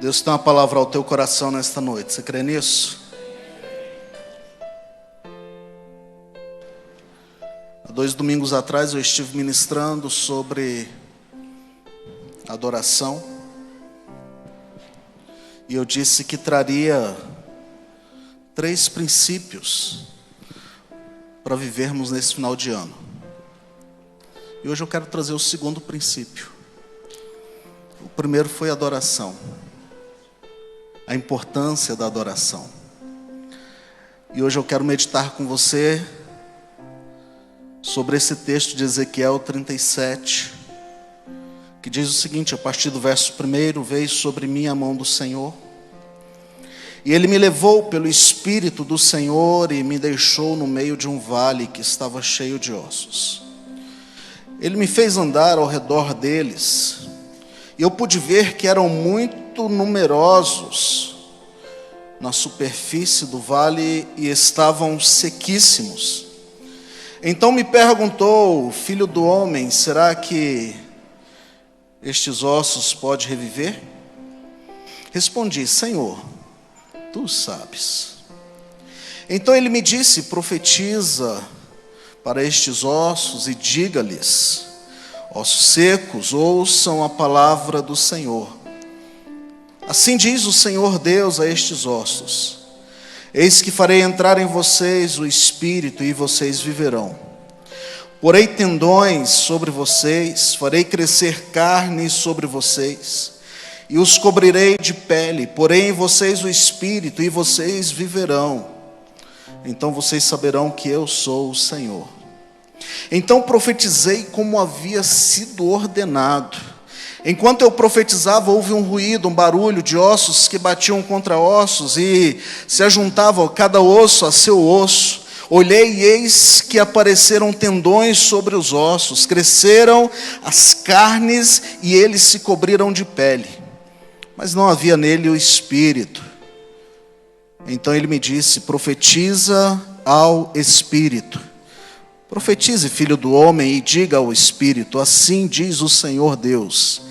Deus tem uma palavra ao teu coração nesta noite. Você crê nisso? Há 2 domingos atrás eu estive ministrando sobre adoração. E eu disse que traria 3 princípios para vivermos nesse final de ano. E hoje eu quero trazer o segundo princípio. O primeiro foi adoração. A importância da adoração. E hoje eu quero meditar com você sobre esse texto de Ezequiel 37, que diz o seguinte, a partir do verso 1: veio sobre mim a mão do Senhor, e ele me levou pelo Espírito do Senhor e me deixou no meio de um vale que estava cheio de ossos. Ele me fez andar ao redor deles, e eu pude ver que eram muito numerosos na superfície do vale e estavam sequíssimos. Então me perguntou, filho do homem, será que estes ossos podem reviver? Respondi, Senhor, tu sabes. Então ele me disse, profetiza para estes ossos e diga-lhes, ossos secos, ouçam a palavra do Senhor. Assim diz o Senhor Deus a estes ossos, eis que farei entrar em vocês o Espírito e vocês viverão. Porei tendões sobre vocês, farei crescer carne sobre vocês, e os cobrirei de pele, porei em vocês o Espírito e vocês viverão. Então vocês saberão que eu sou o Senhor. Então profetizei como havia sido ordenado. Enquanto eu profetizava, houve um ruído, um barulho de ossos que batiam contra ossos e se ajuntavam cada osso a seu osso. Olhei e eis que apareceram tendões sobre os ossos, cresceram as carnes e eles se cobriram de pele, mas não havia nele o Espírito. Então ele me disse, profetiza ao Espírito. Profetize, filho do homem, e diga ao Espírito, assim diz o Senhor Deus,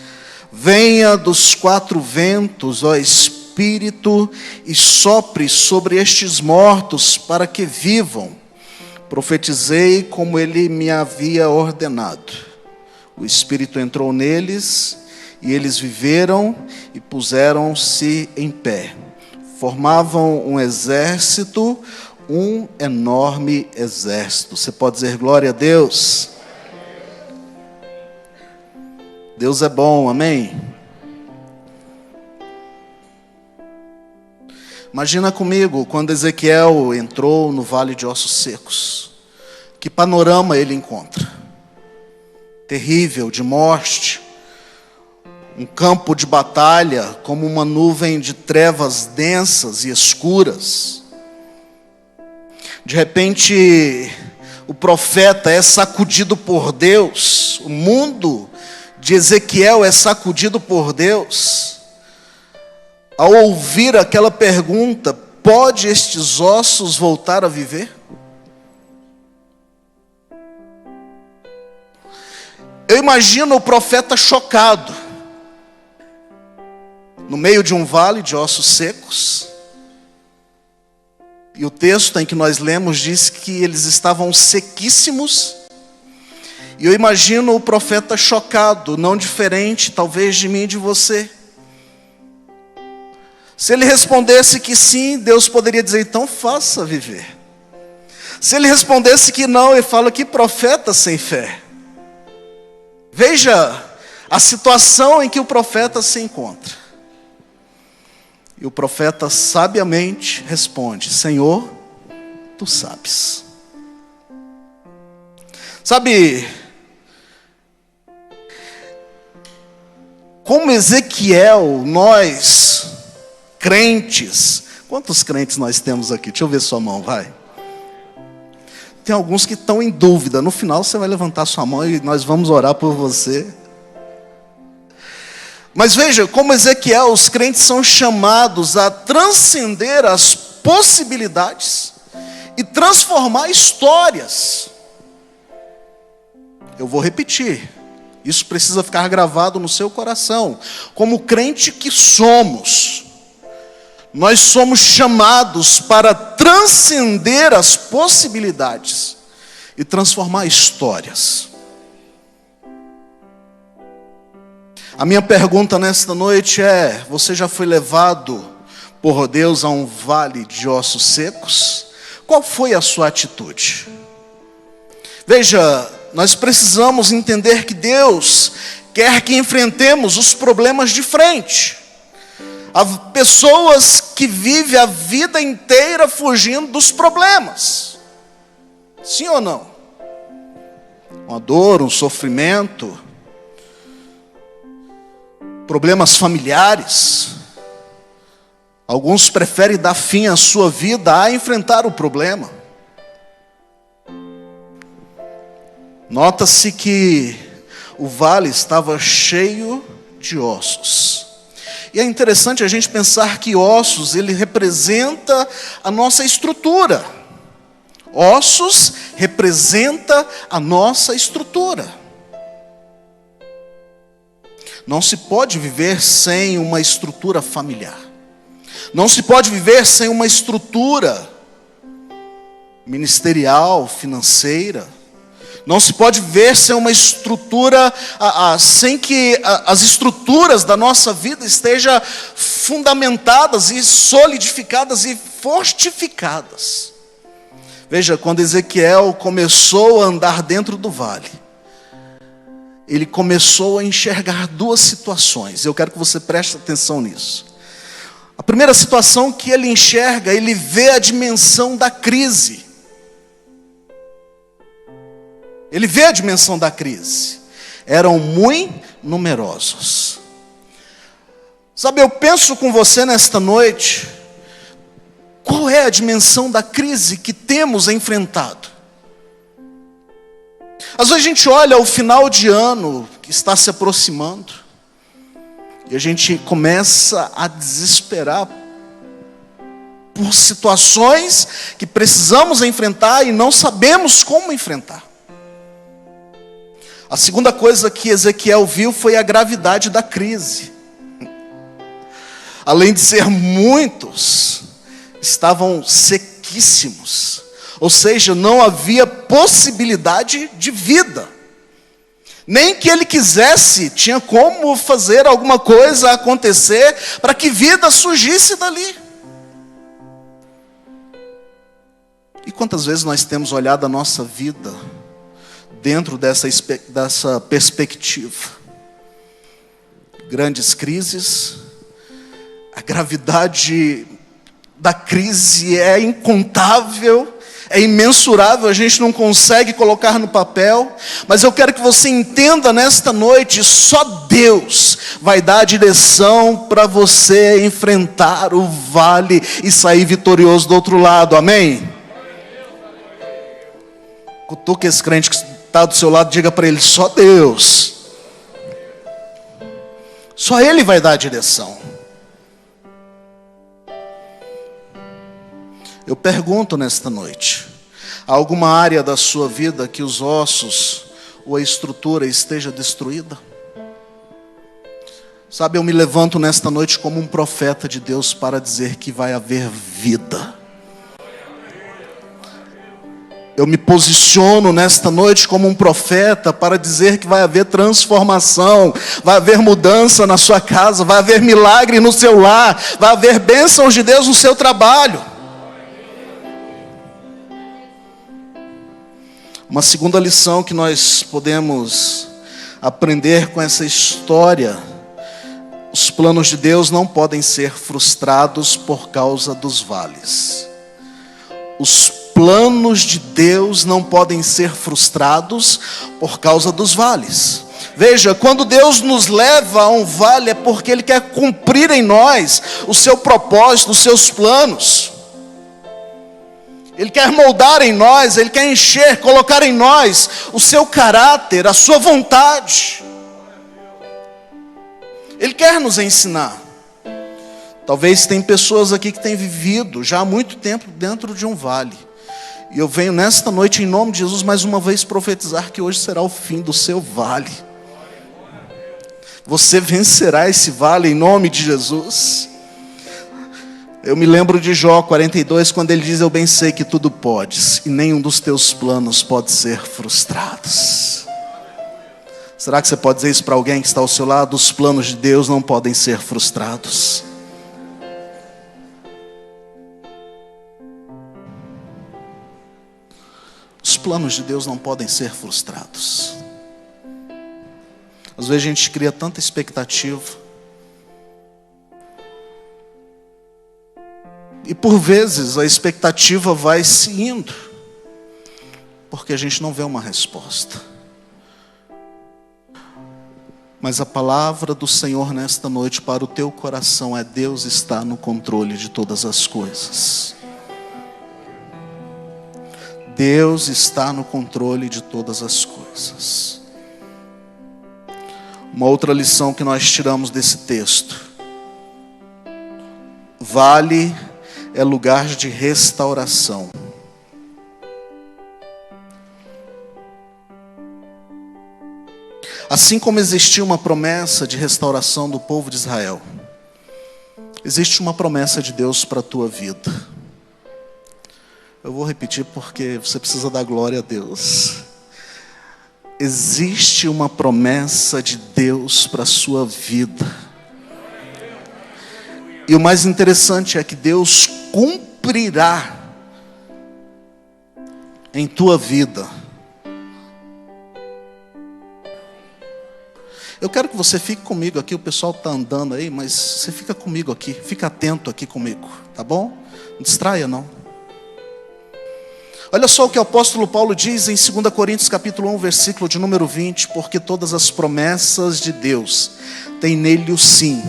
venha dos 4 ventos, ó Espírito, e sopre sobre estes mortos para que vivam. Profetizei como ele me havia ordenado. O Espírito entrou neles, e eles viveram e puseram-se em pé. Formavam um exército, um enorme exército. Você pode dizer glória a Deus? Deus é bom, amém? Imagina comigo, quando Ezequiel entrou no vale de ossos secos, que panorama ele encontra? Terrível, de morte, um campo de batalha, como uma nuvem de trevas densas e escuras. De repente, o profeta é sacudido por Deus, o mundo de Ezequiel é sacudido por Deus, ao ouvir aquela pergunta, pode estes ossos voltar a viver? Eu imagino o profeta chocado, no meio de um vale de ossos secos, e o texto em que nós lemos diz que eles estavam sequíssimos, e eu imagino o profeta chocado, não diferente talvez de mim e de você. Se ele respondesse que sim, Deus poderia dizer, então faça viver. Se ele respondesse que não, ele fala, que profeta sem fé. Veja a situação em que o profeta se encontra. E o profeta sabiamente responde, Senhor, tu sabes. Sabe, como Ezequiel, nós, crentes, quantos crentes nós temos aqui? Deixa eu ver sua mão, vai. Tem alguns que estão em dúvida, no final você vai levantar sua mão e nós vamos orar por você. Mas veja, como Ezequiel, os crentes são chamados a transcender as possibilidades e transformar histórias. Eu vou repetir. Isso precisa ficar gravado no seu coração. Como crente que somos, nós somos chamados para transcender as possibilidades e transformar histórias. A minha pergunta nesta noite é: você já foi levado por Deus a um vale de ossos secos? Qual foi a sua atitude? Veja, nós precisamos entender que Deus quer que enfrentemos os problemas de frente. Há pessoas que vivem a vida inteira fugindo dos problemas. Sim ou não? Uma dor, um sofrimento, problemas familiares. Alguns preferem dar fim à sua vida a enfrentar o problema. Nota-se que o vale estava cheio de ossos. E é interessante a gente pensar que ossos, ele representa a nossa estrutura. Ossos representa a nossa estrutura. Não se pode viver sem uma estrutura familiar. Não se pode viver sem uma estrutura ministerial, financeira. Não se pode viver sem uma estrutura, sem que as estruturas da nossa vida estejam fundamentadas e solidificadas e fortificadas. Veja, quando Ezequiel começou a andar dentro do vale, ele começou a enxergar duas situações. Eu quero que você preste atenção nisso. A primeira situação que ele enxerga, ele vê a dimensão da crise. Ele vê a dimensão da crise. Eram muito numerosos. Sabe, eu penso com você nesta noite, qual é a dimensão da crise que temos enfrentado? Às vezes a gente olha o final de ano que está se aproximando e a gente começa a desesperar por situações que precisamos enfrentar e não sabemos como enfrentar. A segunda coisa que Ezequiel viu foi a gravidade da crise. Além de ser muitos, estavam sequíssimos. Ou seja, não havia possibilidade de vida. Nem que ele quisesse, tinha como fazer alguma coisa acontecer para que vida surgisse dali. E quantas vezes nós temos olhado a nossa vida dentro dessa perspectiva? Grandes crises, a gravidade da crise é incontável, é imensurável, a gente não consegue colocar no papel. Mas eu quero que você entenda nesta noite, só Deus vai dar a direção para você enfrentar o vale e sair vitorioso do outro lado, amém? Cutuca esse crente que está do seu lado, diga para ele: só Deus. Só Ele vai dar a direção. Eu pergunto nesta noite: há alguma área da sua vida que os ossos ou a estrutura esteja destruída? Sabe, eu me levanto nesta noite como um profeta de Deus para dizer que vai haver vida. Eu me posiciono nesta noite como um profeta para dizer que vai haver transformação, vai haver mudança na sua casa, vai haver milagre no seu lar, vai haver bênçãos de Deus no seu trabalho. Uma segunda lição que nós podemos aprender com essa história: os planos de Deus não podem ser frustrados por causa dos vales. Os planos de Deus não podem ser frustrados por causa dos vales. Veja, quando Deus nos leva a um vale, é porque Ele quer cumprir em nós o seu propósito, os seus planos. Ele quer moldar em nós, Ele quer encher, colocar em nós o seu caráter, a sua vontade. Ele quer nos ensinar. Talvez tem pessoas aqui que têm vivido já há muito tempo dentro de um vale. E eu venho nesta noite, em nome de Jesus, mais uma vez profetizar que hoje será o fim do seu vale. Você vencerá esse vale em nome de Jesus. Eu me lembro de Jó 42, quando ele diz: eu bem sei que tudo podes, e nenhum dos teus planos pode ser frustrados. Será que você pode dizer isso para alguém que está ao seu lado? Os planos de Deus não podem ser frustrados. Os planos de Deus não podem ser frustrados. Às vezes a gente cria tanta expectativa. E por vezes a expectativa vai se indo, porque a gente não vê uma resposta. Mas a palavra do Senhor nesta noite para o teu coração é: Deus está no controle de todas as coisas. Deus está no controle de todas as coisas. Uma outra lição que nós tiramos desse texto: vale é lugar de restauração. Assim como existia uma promessa de restauração do povo de Israel, existe uma promessa de Deus para a tua vida. Eu vou repetir porque você precisa dar glória a Deus. Existe uma promessa de Deus para a sua vida. E o mais interessante é que Deus cumprirá em tua vida. Eu quero que você fique comigo aqui. O pessoal está andando aí, mas você fica comigo aqui. Fica atento aqui comigo, tá bom? Não distraia não. Olha só o que o apóstolo Paulo diz em 2 Coríntios capítulo 1, versículo de número 20. Porque todas as promessas de Deus têm nele o sim.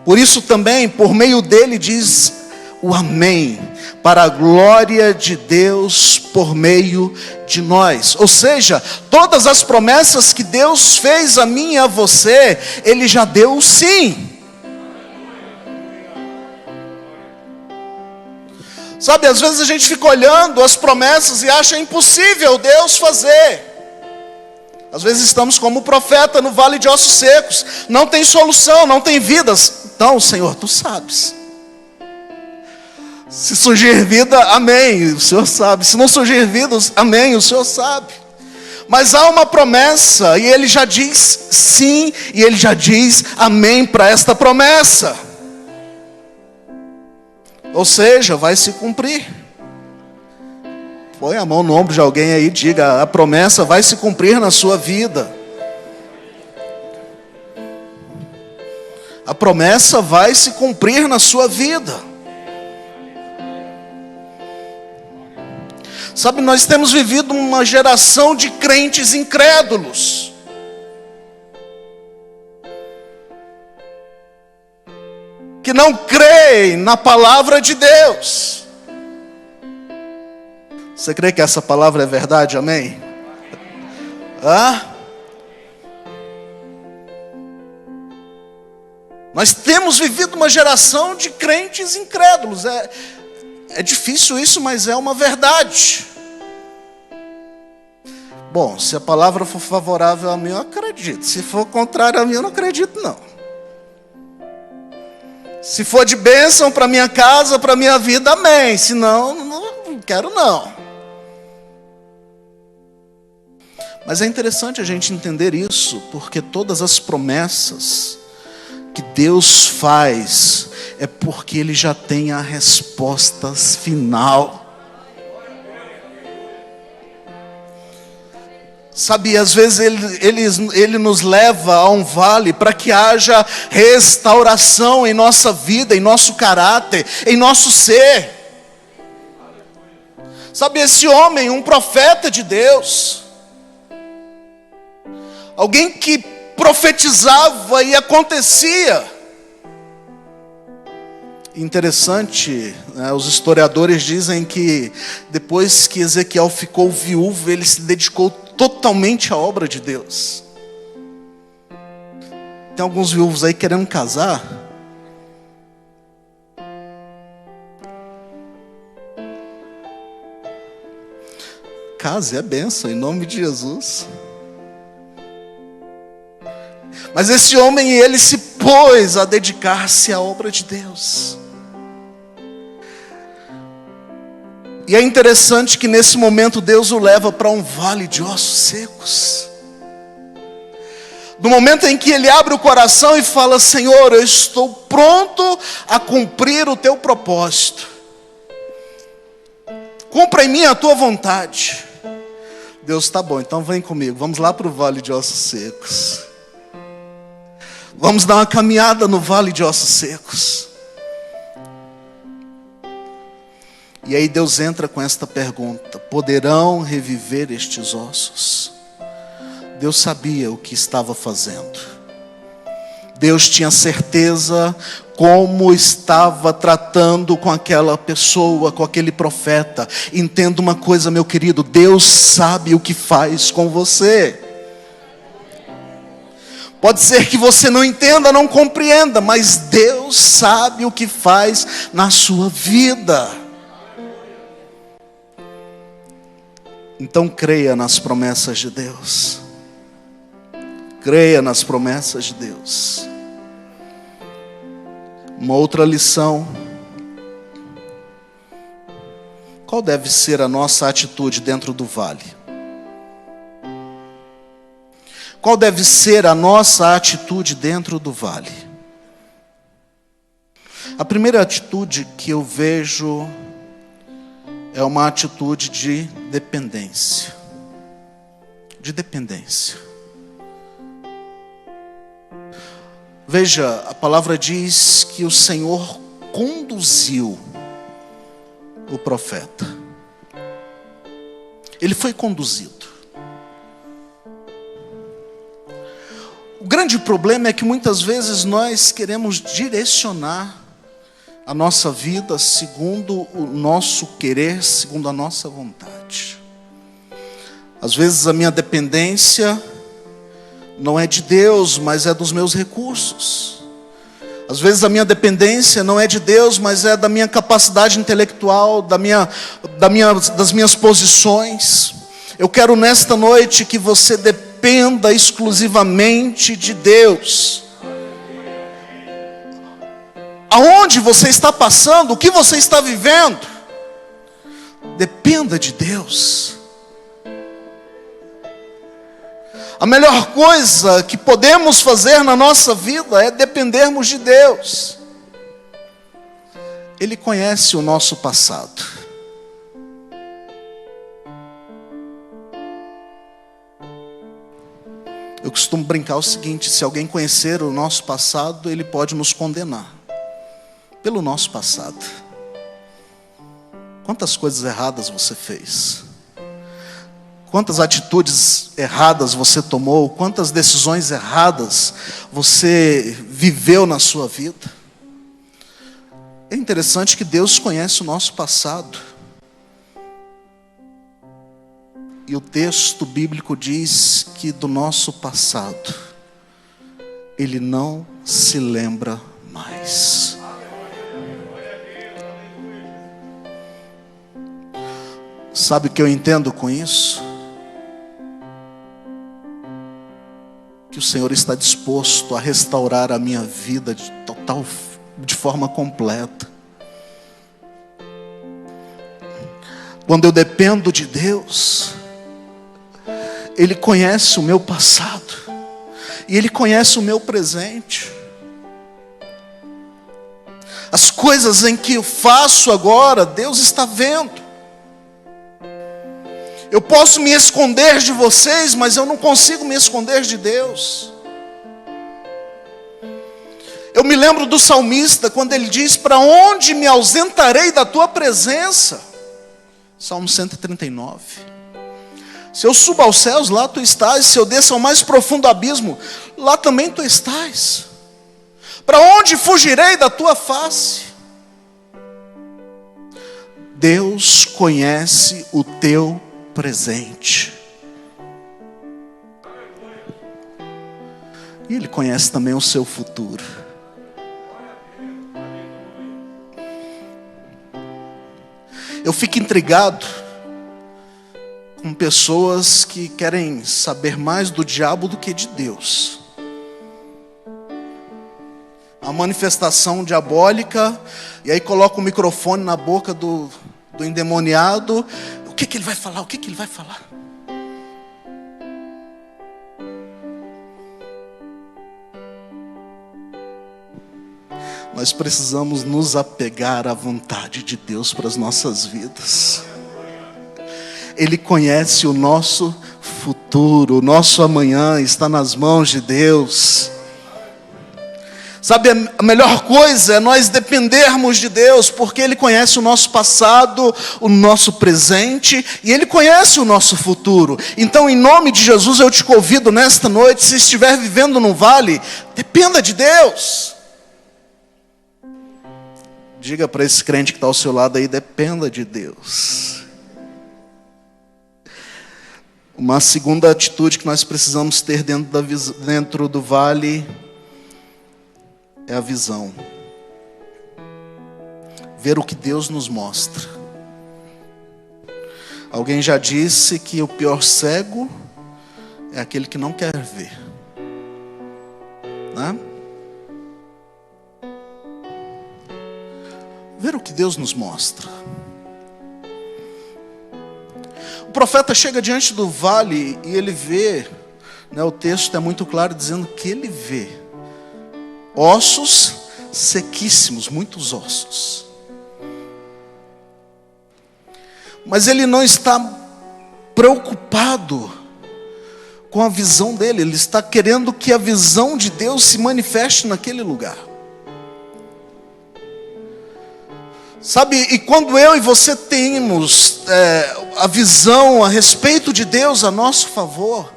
Por isso também, por meio dele, diz o amém, para a glória de Deus por meio de nós. Ou seja, todas as promessas que Deus fez a mim e a você, Ele já deu o sim. Sabe, às vezes a gente fica olhando as promessas e acha impossível Deus fazer. Às vezes estamos como o profeta no vale de ossos secos. Não tem solução, não tem vidas. Então, Senhor, Tu sabes. Se surgir vida, amém, o Senhor sabe. Se não surgir vida, amém, o Senhor sabe. Mas há uma promessa, e Ele já diz sim, e Ele já diz amém para esta promessa. Ou seja, vai se cumprir. Põe a mão no ombro de alguém aí e diga: a promessa vai se cumprir na sua vida. A promessa vai se cumprir na sua vida. Sabe, nós temos vivido uma geração de crentes incrédulos. Que não creem na palavra de Deus. Você crê que essa palavra é verdade? Amém? Nós temos vivido uma geração de crentes incrédulos. É difícil isso, mas é uma verdade. Bom, se a palavra for favorável a mim, eu acredito. Se for contrária a mim, eu não acredito não. Se for de bênção para minha casa, para minha vida, amém. Se não, não quero não. Mas é interessante a gente entender isso, porque todas as promessas que Deus faz é porque Ele já tem a resposta final. Sabe, às vezes ele nos leva a um vale para que haja restauração em nossa vida, em nosso caráter, em nosso ser. Sabe, esse homem, um profeta de Deus, alguém que profetizava e acontecia. Interessante, né? Os historiadores dizem que depois que Ezequiel ficou viúvo, ele se dedicou totalmente à obra de Deus. Tem alguns viúvos aí querendo casar. Case, é bênção, em nome de Jesus. Mas esse homem, ele se pôs a dedicar-se à obra de Deus. E é interessante que nesse momento Deus o leva para um vale de ossos secos. No momento em que ele abre o coração e fala: Senhor, eu estou pronto a cumprir o teu propósito. Cumpra em mim a tua vontade. Deus, tá bom, então vem comigo, vamos lá para o vale de ossos secos. Vamos dar uma caminhada no vale de ossos secos. E aí Deus entra com esta pergunta: poderão reviver estes ossos? Deus sabia o que estava fazendo. Deus tinha certeza como estava tratando com aquela pessoa, com aquele profeta. Entenda uma coisa, meu querido, Deus sabe o que faz com você. Pode ser que você não entenda, não compreenda, mas Deus sabe o que faz na sua vida. Então creia nas promessas de Deus. Creia nas promessas de Deus. Uma outra lição: qual deve ser a nossa atitude dentro do vale? Qual deve ser a nossa atitude dentro do vale? A primeira atitude que eu vejo é uma atitude de dependência. De dependência. Veja, a palavra diz que o Senhor conduziu o profeta. Ele foi conduzido. O grande problema é que muitas vezes nós queremos direcionar a nossa vida segundo o nosso querer, segundo a nossa vontade. Às vezes a minha dependência não é de Deus, mas é dos meus recursos. Às vezes a minha dependência não é de Deus, mas é da minha capacidade intelectual, das minhas posições. Eu quero nesta noite que você dependa exclusivamente de Deus. Aonde você está passando, o que você está vivendo, dependa de Deus. A melhor coisa que podemos fazer na nossa vida é dependermos de Deus. Ele conhece o nosso passado. Eu costumo brincar o seguinte: se alguém conhecer o nosso passado, ele pode nos condenar pelo nosso passado. Quantas coisas erradas você fez? Quantas atitudes erradas você tomou? Quantas decisões erradas você viveu na sua vida? É interessante que Deus conhece o nosso passado. E o texto bíblico diz que do nosso passado Ele não se lembra mais. Sabe o que eu entendo com isso? Que o Senhor está disposto a restaurar a minha vida de forma completa. Quando eu dependo de Deus, Ele conhece o meu passado e Ele conhece o meu presente. As coisas em que eu faço agora, Deus está vendo. Eu posso me esconder de vocês, mas eu não consigo me esconder de Deus. Eu me lembro do salmista, quando ele diz: para onde me ausentarei da tua presença? Salmo 139. Se eu subo aos céus, lá tu estás. Se eu desço ao mais profundo abismo, lá também tu estás. Para onde fugirei da tua face? Deus conhece o teu presente. E Ele conhece também o seu futuro. Eu fico intrigado com pessoas que querem saber mais do diabo do que de Deus. a manifestação diabólica, e aí coloca o microfone na boca do endemoniado. O que ele vai falar? O que ele vai falar? Nós precisamos nos apegar à vontade de Deus para as nossas vidas. Ele conhece o nosso futuro, o nosso amanhã está nas mãos de Deus. Sabe, a melhor coisa é nós dependermos de Deus, porque Ele conhece o nosso passado, o nosso presente, e Ele conhece o nosso futuro. Então, em nome de Jesus, eu te convido nesta noite, se estiver vivendo no vale, dependa de Deus. Diga para esse crente que está ao seu lado aí, dependa de Deus. Uma segunda atitude que nós precisamos ter dentro do vale é a visão. Ver o que Deus nos mostra. Alguém já disse que o pior cego é aquele que não quer ver, né? Ver o que Deus nos mostra. O profeta chega diante do vale e ele vê, né, o texto é muito claro dizendo que ele vê ossos sequíssimos, muitos ossos. Mas ele não está preocupado com a visão dele, ele está querendo que a visão de Deus se manifeste naquele lugar. Sabe, e quando eu e você temos a visão a respeito de Deus a nosso favor,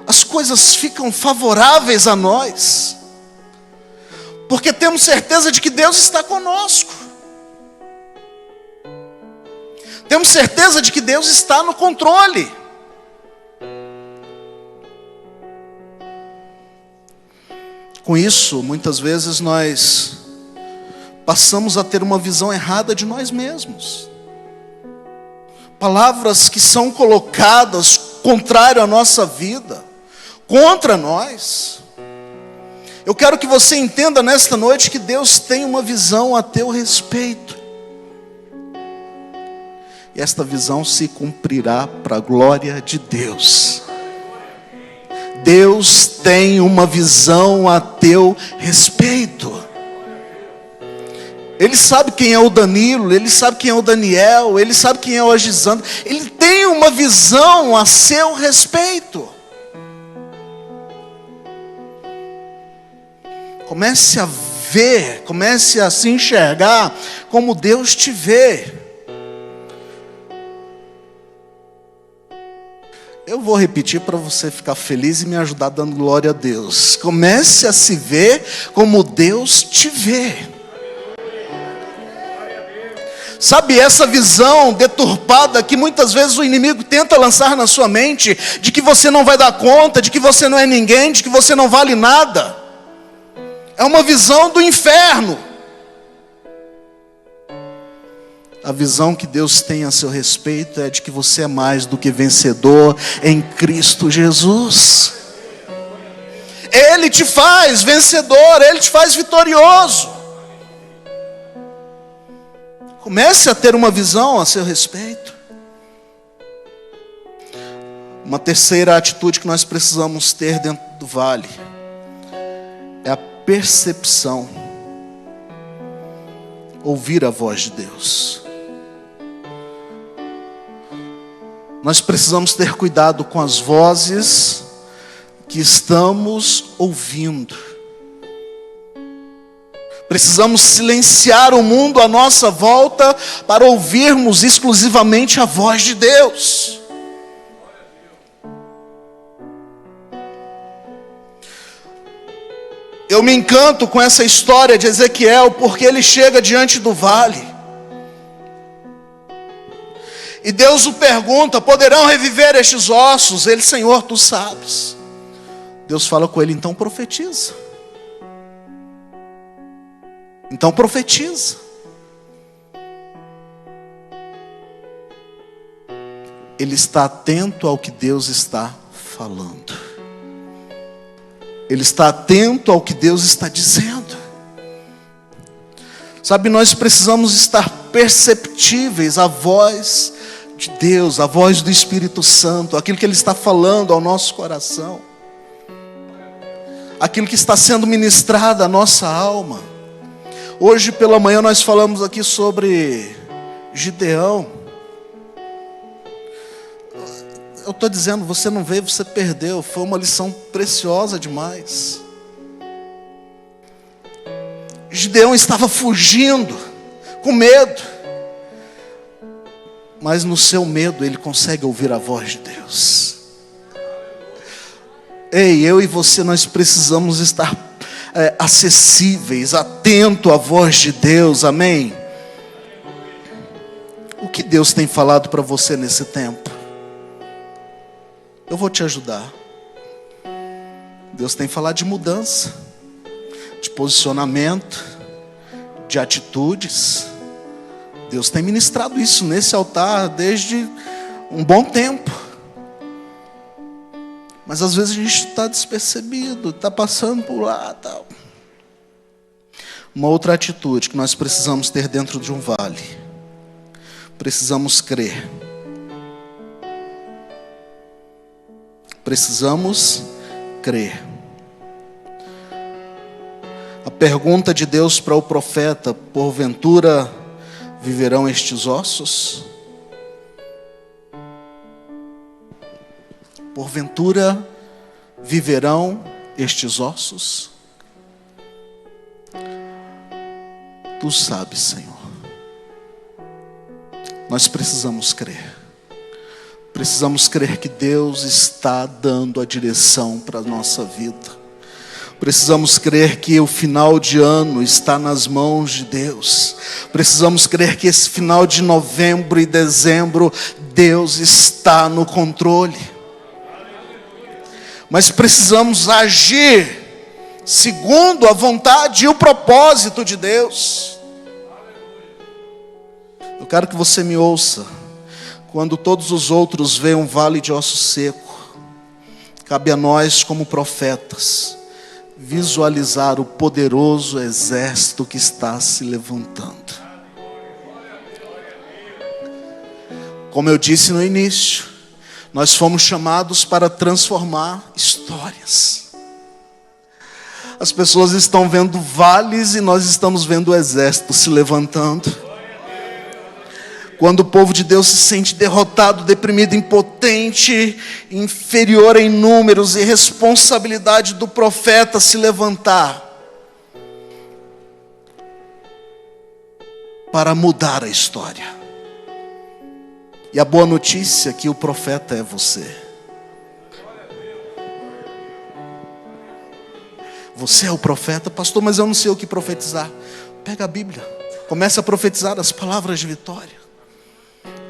as coisas ficam favoráveis a nós, porque temos certeza de que Deus está conosco, temos certeza de que Deus está no controle. Com isso, muitas vezes nós passamos a ter uma visão errada de nós mesmos. Palavras que são colocadas contrário à nossa vida, contra nós. Eu quero que você entenda nesta noite que Deus tem uma visão a teu respeito. E esta visão se cumprirá para a glória de Deus. Deus tem uma visão a teu respeito. Ele sabe quem é o Danilo, ele sabe quem é o Daniel, ele sabe quem é o Agisandro. Ele tem uma visão a seu respeito. Comece a ver, comece a se enxergar como Deus te vê. Eu vou repetir para você ficar feliz e me ajudar dando glória a Deus. Comece a se ver como Deus te vê. Sabe, essa visão deturpada que muitas vezes o inimigo tenta lançar na sua mente, de que você não vai dar conta, de que você não é ninguém, de que você não vale nada, é uma visão do inferno. A visão que Deus tem a seu respeito é de que você é mais do que vencedor em Cristo Jesus. Ele te faz vencedor, Ele te faz vitorioso. Comece a ter uma visão a seu respeito. Uma terceira atitude que nós precisamos ter dentro do vale é a percepção. Ouvir a voz de Deus. Nós precisamos ter cuidado com as vozes que estamos ouvindo. Precisamos silenciar o mundo à nossa volta para ouvirmos exclusivamente a voz de Deus. Eu me encanto com essa história de Ezequiel, porque ele chega diante do vale. E Deus o pergunta: poderão reviver estes ossos? Ele: Senhor, tu sabes. Deus fala com ele: então profetiza. Então profetiza. Ele está atento ao que Deus está falando. Ele está atento ao que Deus está dizendo. Sabe, nós precisamos estar perceptíveis à voz de Deus, à voz do Espírito Santo, aquilo que Ele está falando ao nosso coração, aquilo que está sendo ministrado à nossa alma. Hoje pela manhã nós falamos aqui sobre Gideão. Eu estou dizendo, você não veio, você perdeu. Foi uma lição preciosa demais. Gideão estava fugindo, com medo. Mas no seu medo ele consegue ouvir a voz de Deus. Ei, eu e você, nós precisamos estar acessíveis, atentos à voz de Deus, amém? O que Deus tem falado para você nesse tempo? Eu vou te ajudar. Deus tem falado de mudança, de posicionamento, de atitudes. Deus tem ministrado isso nesse altar desde um bom tempo. Mas às vezes a gente está despercebido, está passando por lá, tal. Uma outra atitude que nós precisamos ter dentro de um vale. Precisamos crer. Precisamos crer. A pergunta de Deus para o profeta: porventura viverão estes ossos? Porventura viverão estes ossos? Tu sabes, Senhor. Nós precisamos crer. Precisamos crer que Deus está dando a direção para a nossa vida. Precisamos crer que o final de ano está nas mãos de Deus. Precisamos crer que esse final de novembro e dezembro, Deus está no controle. Mas precisamos agir segundo a vontade e o propósito de Deus. Eu quero que você me ouça. Quando todos os outros veem um vale de osso seco, cabe a nós como profetas visualizar o poderoso exército que está se levantando. Como eu disse no início, nós fomos chamados para transformar histórias. As pessoas estão vendo vales e nós estamos vendo o exército se levantando. Quando o povo de Deus se sente derrotado, deprimido, impotente, inferior em números, e responsabilidade do profeta se levantar para mudar a história. E a boa notícia é que o profeta é você. Você é o profeta, pastor, mas eu não sei o que profetizar. Pega a Bíblia, comece a profetizar as palavras de vitória.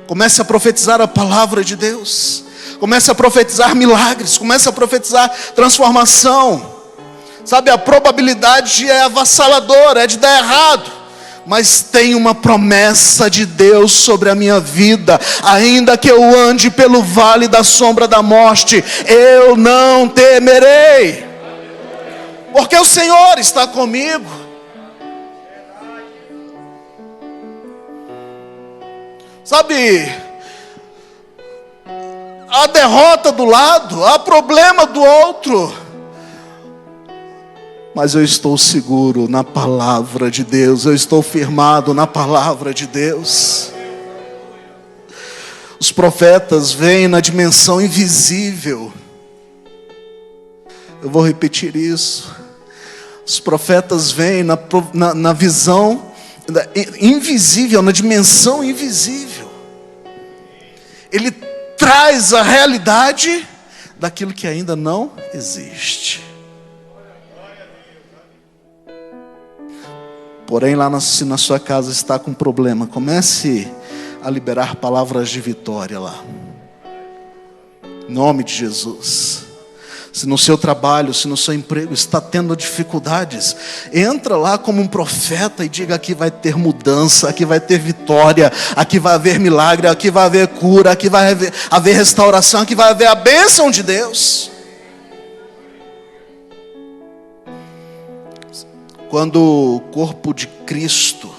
Comece a profetizar a palavra de Deus. Comece a profetizar milagres. Comece a profetizar transformação. Sabe, a probabilidade é avassaladora, é de dar errado. Mas tem uma promessa de Deus sobre a minha vida. Ainda que eu ande pelo vale da sombra da morte, eu não temerei. Porque o Senhor está comigo. Sabe, há derrota do lado, há problema do outro, mas eu estou seguro na palavra de Deus, eu estou firmado na palavra de Deus. Os profetas vêm na dimensão invisível. Eu vou repetir isso. Os profetas vêm na visão invisível, na dimensão invisível. Ele traz a realidade daquilo que ainda não existe. Porém, lá se na sua casa está com problema, comece a liberar palavras de vitória lá. Em nome de Jesus. Se no seu trabalho, se no seu emprego está tendo dificuldades, entra lá como um profeta e diga: aqui vai ter mudança, aqui vai ter vitória, aqui vai haver milagre, aqui vai haver cura, aqui vai haver restauração, aqui vai haver a bênção de Deus. Quando o corpo de Cristo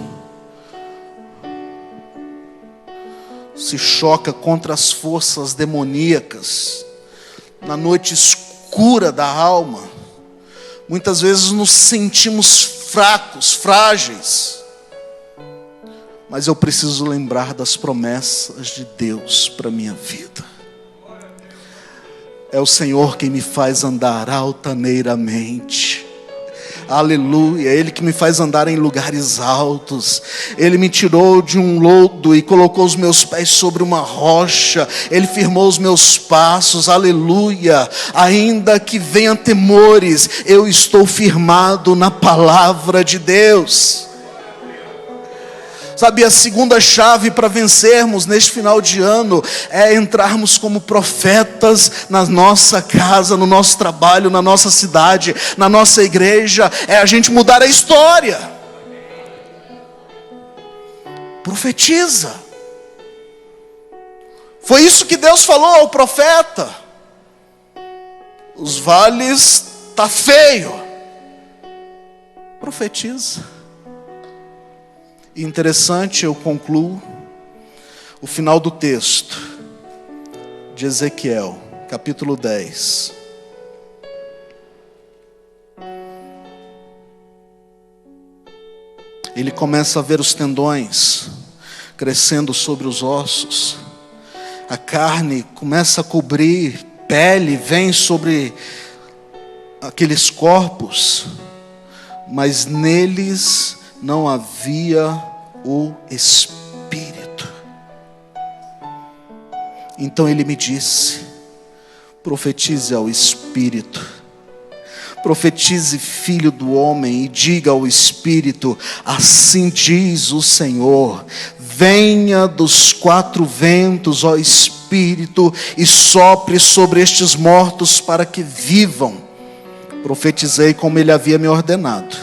se choca contra as forças demoníacas, na noite escura da alma, muitas vezes nos sentimos fracos, frágeis. Mas eu preciso lembrar das promessas de Deus para a minha vida. É o Senhor quem me faz andar altaneiramente. Aleluia, Ele que me faz andar em lugares altos. Ele me tirou de um lodo e colocou os meus pés sobre uma rocha. Ele firmou os meus passos, aleluia. Ainda que venham temores, eu estou firmado na palavra de Deus. Sabe, a segunda chave para vencermos neste final de ano é entrarmos como profetas na nossa casa, no nosso trabalho, na nossa cidade, na nossa igreja. É a gente mudar a história. Profetiza. Foi isso que Deus falou ao profeta. Os vales tá feio. Profetiza. Interessante, eu concluo o final do texto de Ezequiel, capítulo 10. Ele começa a ver os tendões crescendo sobre os ossos, a carne começa a cobrir, pele vem sobre aqueles corpos, mas neles não havia o Espírito. Então ele me disse: profetize ao Espírito, profetize, filho do homem, e diga ao Espírito: assim diz o Senhor, venha dos quatro ventos, ó Espírito, e sopre sobre estes mortos para que vivam. Profetizei como ele havia me ordenado,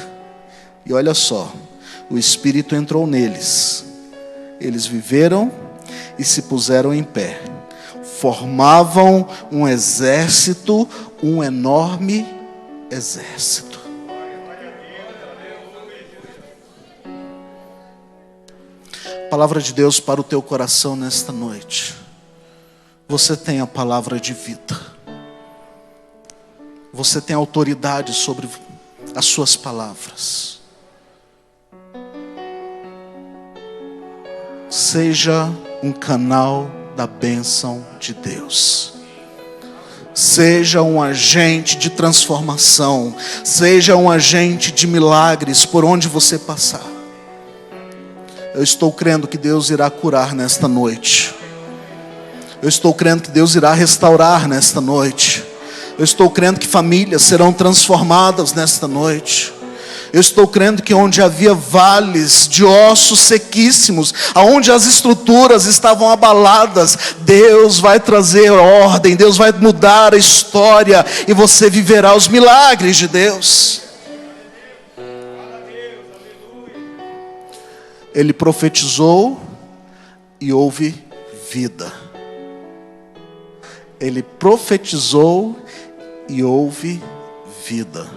e olha só, o Espírito entrou neles, eles viveram e se puseram em pé, formavam um exército, um enorme exército. Palavra de Deus para o teu coração nesta noite. Você tem a palavra de vida, você tem autoridade sobre as suas palavras. Seja um canal da bênção de Deus. Seja um agente de transformação. Seja um agente de milagres por onde você passar. Eu estou crendo que Deus irá curar nesta noite. Eu estou crendo que Deus irá restaurar nesta noite. Eu estou crendo que famílias serão transformadas nesta noite. Eu estou crendo que onde havia vales de ossos sequíssimos, aonde as estruturas estavam abaladas, Deus vai trazer ordem, Deus vai mudar a história, e você viverá os milagres de Deus. Ele profetizou e houve vida. Ele profetizou e houve vida.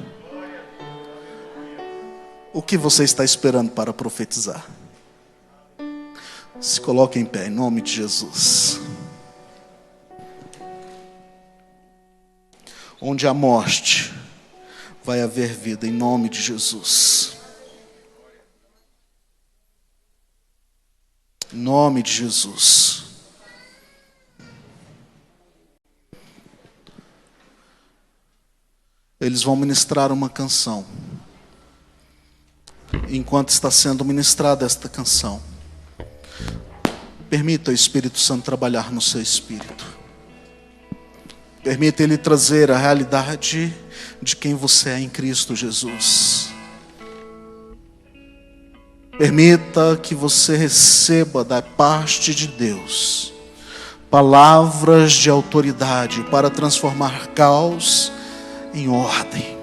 O que você está esperando para profetizar? Se coloque em pé, em nome de Jesus. Onde há morte, vai haver vida, em nome de Jesus. Em nome de Jesus. Eles vão ministrar uma canção. Enquanto está sendo ministrada esta canção, permita o Espírito Santo trabalhar no seu espírito. Permita Ele trazer a realidade de quem você é em Cristo Jesus. Permita que você receba da parte de Deus palavras de autoridade para transformar caos em ordem.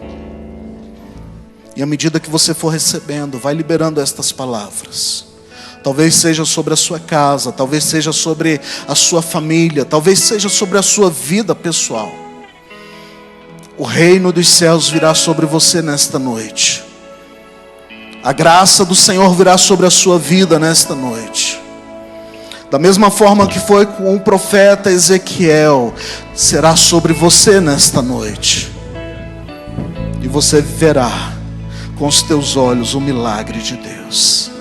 E à medida que você for recebendo, vai liberando estas palavras. Talvez seja sobre a sua casa, talvez seja sobre a sua família, talvez seja sobre a sua vida pessoal. O reino dos céus virá sobre você nesta noite. A graça do Senhor virá sobre a sua vida nesta noite. Da mesma forma que foi com o profeta Ezequiel, será sobre você nesta noite. E você verá com os teus olhos o milagre de Deus.